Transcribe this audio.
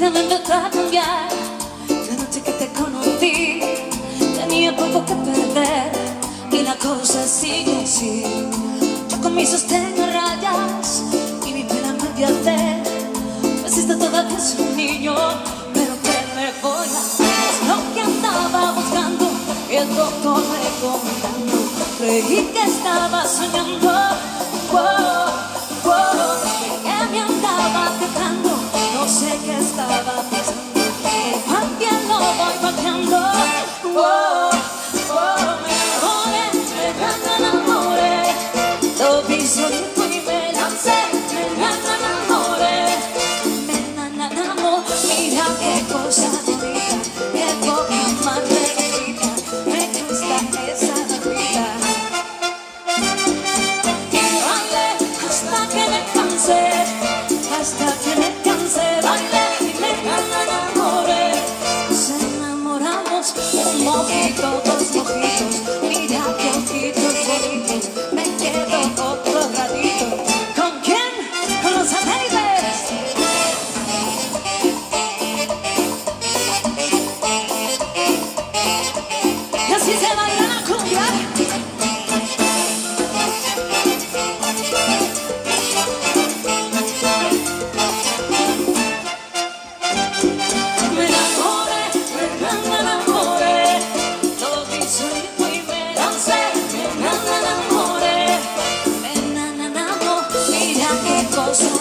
vida me empezó a cambiar. La noche que te conocí tenía poco que perder y la cosa sigue así. Yo con mi sostén a rayas y mi pena medio hacer. Resiste todavía es un niño, pero ¿qué me voy a hacer? Es lo que andaba buscando y el doctor recomendando. Creí que estaba soñando, wow, wow, que me andaba quejando, no sé qué estaba pensando. También lo voy pateando, wow, wow, me enamoré, lo vi solito y me lancé, me enamoré, mira qué cosa bonita, qué boca más redondita, me gusta esa vida. Hasta que me cansé, bailé y me enamoré. Nos enamoramos, un mojito, dos mojitos. Mira qué ojitos bonitos, me quedo otro ratito. ¿Con quién? Con los satélites. Y así se baila la cumbia. Mira qué cosa